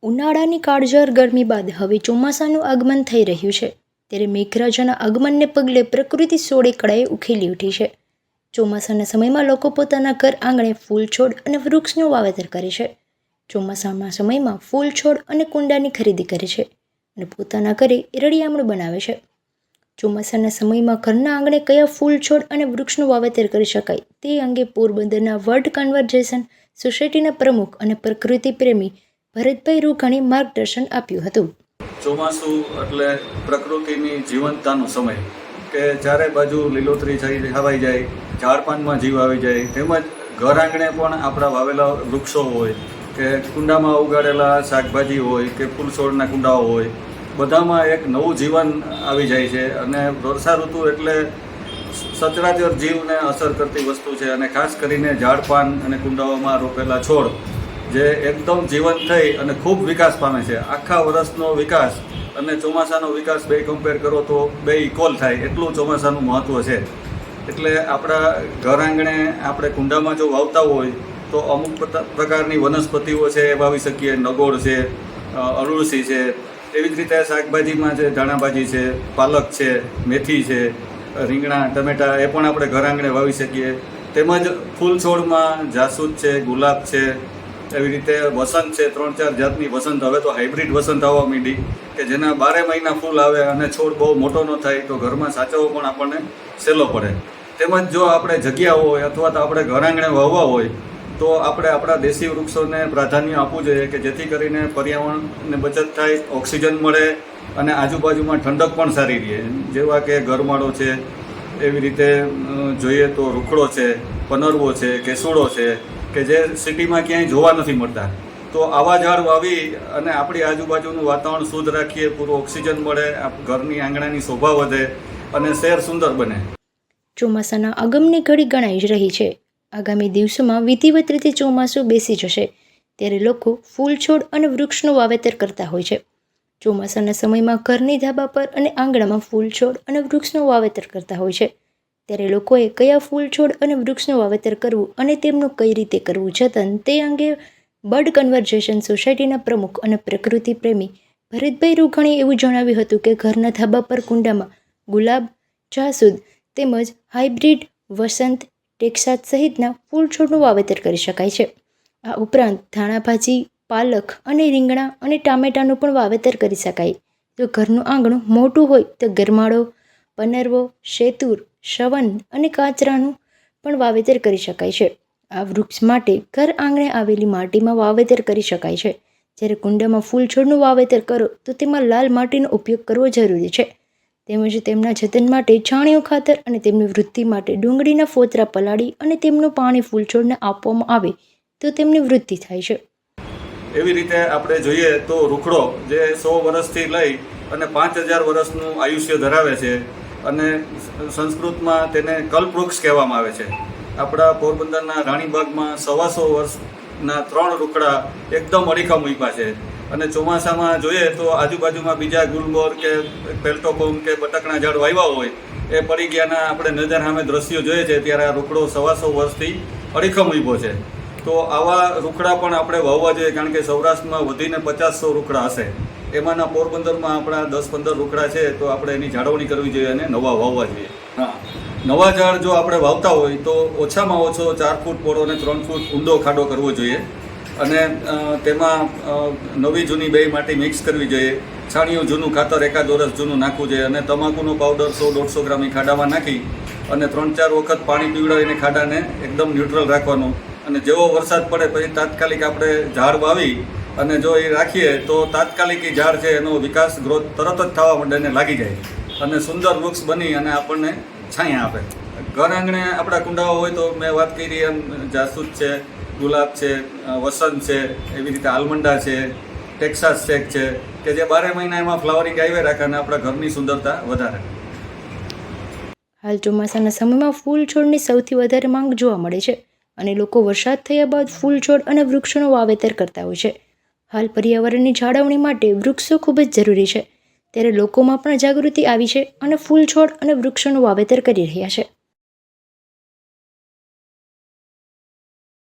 ઉનાળાની કાળઝાળ ગરમી બાદ હવે ચોમાસાનું આગમન થઈ રહ્યું છે ત્યારે મેઘરાજાના આગમનને પગલે પ્રકૃતિ સોળે કળાએ ઉખેલી ઉઠી છે. ચોમાસાના સમયમાં લોકો પોતાના ઘર આંગણે ફૂલ છોડ અને વૃક્ષનું વાવેતર કરે છે. ચોમાસાના સમયમાં ફૂલ છોડ અને કુંડાની ખરીદી કરે છે અને પોતાના ઘરે રળિયામણું બનાવે છે. ચોમાસાના સમયમાં ઘરના આંગણે કયા ફૂલ છોડ અને વૃક્ષનું વાવેતર કરી શકાય તે અંગે પોરબંદરના વર્લ્ડ કન્વર્જેશન સોસાયટીના પ્રમુખ અને પ્રકૃતિ પ્રેમી ભરતભાઈ રૂઘાણી માર્ગદર્શન આપ્યું હતું. ચોમાસું એટલે પ્રકૃતિની જીવંતતાનો સમય કે ચારે બાજુ લીલોતરી છવાઈ જાય, ઝાડપાનમાં જીવ આવી જાય, તેમજ ઘર આંગણે પણ આપણા વાવેલા વૃક્ષો હોય કે કુંડામાં ઉગાડેલા શાકભાજી હોય કે ફૂલ છોડના કુંડાઓ હોય, બધામાં એક નવું જીવન આવી જાય છે. અને વર્ષા ઋતુ એટલે સચરાચર જીવને અસર કરતી વસ્તુ છે અને ખાસ કરીને ઝાડપાન અને કુંડાઓમાં રોપેલા છોડ જે એકદમ જીવંત થઈ અને ખૂબ વિકાસ પામે છે. આખા વર્ષનો વિકાસ અને ચોમાસાનો વિકાસ બે કમ્પેર કરો તો બે ઇક્વલ થાય એટલું ચોમાસાનું મહત્ત્વ છે. એટલે આપણા ઘર આંગણે આપણે કુંડામાં જો વાવતા હોય તો અમુક પ્રકારની વનસ્પતિઓ છે એ વાવી શકીએ. નગોળ છે, અળુસી છે, એવી જ રીતે શાકભાજીમાં છે, ધાણાભાજી છે, પાલક છે, મેથી છે, રીંગણા, ટમેટા એ પણ આપણે ઘર આંગણે વાવી શકીએ. તેમજ ફૂલ છોડમાં જાસૂદ છે, ગુલાબ છે, એવી રીતે વસંત છે, 3-4 જાતની વસંત, હવે તો હાઇબ્રિડ વસંત આવવા માંડી કે જેના 12 મહિના ફૂલ આવે અને છોડ બહુ મોટો ન થાય તો ઘરમાં સાચવવો પણ આપણને સહેલો પડે. તેમજ જો આપણે જગ્યા હોય અથવા તો આપણે ઘર આંગણે વાવવા હોય તો આપણે આપણા દેશી વૃક્ષોને પ્રાધાન્ય આપવું જોઈએ કે જેથી કરીને પર્યાવરણને બચત થાય, ઓક્સિજન મળે અને આજુબાજુમાં ઠંડક પણ સારી રહે. જેવા કે ગરમાળો છે, એવી રીતે જોઈએ તો રૂખડો છે, પનરવો છે, કેસુડો છે કે જે સિટીમાં ક્યાંય જોવા નથી મળતા. તો આવા ઝાડ વાવી અને આપણી આજુબાજુનું વાતાવરણ શુદ્ધ રાખીએ, પૂરું ઓક્સિજન મળે, ઘરની આંગણાની શોભા વધે અને શહેર સુંદર બને. ચોમાસાના આગમની ઘડી ગણાઈ જ રહી છે. આગામી દિવસોમાં વિધિવત રીતે ચોમાસું બેસી જશે ત્યારે લોકો ફૂલ છોડ અને વૃક્ષનું વાવેતર કરતા હોય છે. ચોમાસાના સમયમાં ઘરની ધાબા પર અને આંગણામાં ફૂલ છોડ અને વૃક્ષનું વાવેતર કરતા હોય છે. ત્યારે લોકોએ કયા ફૂલ છોડ અને વૃક્ષનું વાવેતર કરવું અને તેમનું કઈ રીતે કરવું જતન તે અંગે બર્ડ કન્વર્જેશન સોસાયટીના પ્રમુખ અને પ્રકૃતિ પ્રેમી ભરતભાઈ રૂઘાણીએ એવું જણાવ્યું હતું કે ઘરના ધાબા પર કુંડામાં ગુલાબ, જાસૂદ તેમજ હાઇબ્રિડ વસંત, ટેક્સાસ સહિતના ફૂલ છોડનું વાવેતર કરી શકાય છે. આ ઉપરાંત ધાણાભાજી, પાલક અને રીંગણા અને ટામેટાનું પણ વાવેતર કરી શકાય. જો ઘરનું આંગણું મોટું હોય તો ગરમાળો, પનરવો, શેતુર, શવન અને કાચરાનું પણ વાવેતર કરી શકાય છે. આ વૃક્ષ માટે ઘર આંગણે આવેલી માટીમાં વાવેતર કરી શકાય છે. જ્યારે કુંડામાં ફૂલ છોડનું વાવેતર કરો તો તેમાં લાલ માટીનો ઉપયોગ કરવો જરૂરી છે. તેમજ તેમના જતન માટે છાણિયું ખાતર અને તેમની વૃદ્ધિ માટે ડુંગળીના ફોતરા પલાળી અને તેમનું પાણી ફૂલ છોડને આપવામાં આવે તો તેમની વૃદ્ધિ થાય છે. એવી રીતે આપણે જોઈએ તો રૂખડો જે 100 વર્ષથી લઈ અને 5000 વર્ષનું આયુષ્ય ધરાવે છે અને સંસ્કૃતમાં તેને કલ્પવૃક્ષ કહેવામાં આવે છે. આપણા પોરબંદરના રાણીબાગમાં 125 વર્ષના 3 રૂખડા એકદમ અડીખમ મૂક્યા છે. અને ચોમાસામાં જોઈએ તો આજુબાજુમાં બીજા ગુલમોર કે પેલ્ટોકોમ કે બટકના ઝાડ વાવ્યા હોય એ પડી ગયાના આપણે નજર સામે દ્રશ્યો જોઈએ છે ત્યારે આ રૂખડો 125 વર્ષથી અડીખમ ઊભો છે. તો આવા રૂખડા પણ આપણે વાવવા જોઈએ કારણ કે સૌરાષ્ટ્રમાં વધીને 50-100 રૂખડા હશે. એમાંના પોરબંદરમાં આપણા 10-15 રૂખડા છે તો આપણે એની જાળવણી કરવી જોઈએ અને નવા વાવવા જોઈએ. હા, નવા ઝાડ જો આપણે વાવતા હોય તો ઓછામાં ઓછો 4 ફૂટ પહોળો અને 3 ફૂટ ઊંડો ખાડો કરવો જોઈએ અને તેમાં નવી જૂની બે માટી મિક્સ કરવી જોઈએ. છાણિયું જૂનું ખાતર 1 વર્ષ જૂનું નાખવું જોઈએ અને તમાકુનો પાવડર 100-150 ગ્રામ એ ખાડામાં નાખી અને 3-4 વખત પાણી પીવડાવીને ખાડાને એકદમ ન્યુટ્રલ રાખવાનું. અને જેવો વરસાદ પડે પછી તાત્કાલિક આપણે ઝાડ વાવી અને જો એ રાખીએ તો તાત્કાલિક એ ઝાડ છે એનો વિકાસ ગ્રોથ તરત જ થવા માંડે અને લાગી જાય અને સુંદર વૃક્ષ બની અને આપણને છાંયા આપે. ઘર આંગણે આપણા કુંડાઓ હોય તો મેં વાત કરી એમ જાસૂદ છે, ગુલાબ છે, વસંત છે, એવી રીતે આલમંડા છે, ટેક્સાસ શેક છે કે જે 12 મહિના એમાં ફ્લાવરિંગ આવી રાખે અને આપણા ઘરની સુંદરતા વધારે. હાલ ચોમાસાના સમયમાં ફૂલ છોડની સૌથી વધારે માંગ જોવા મળે છે અને લોકો વરસાદ થયા બાદ ફૂલ છોડ અને વૃક્ષોનું વાવેતર કરતા હોય છે. હાલ પર્યાવરણની જાળવણી માટે વૃક્ષો ખૂબ જ જરૂરી છે ત્યારે લોકોમાં પણ જાગૃતિ આવી છે અને ફૂલ છોડ અને વૃક્ષોનું વાવેતર કરી રહ્યા છે.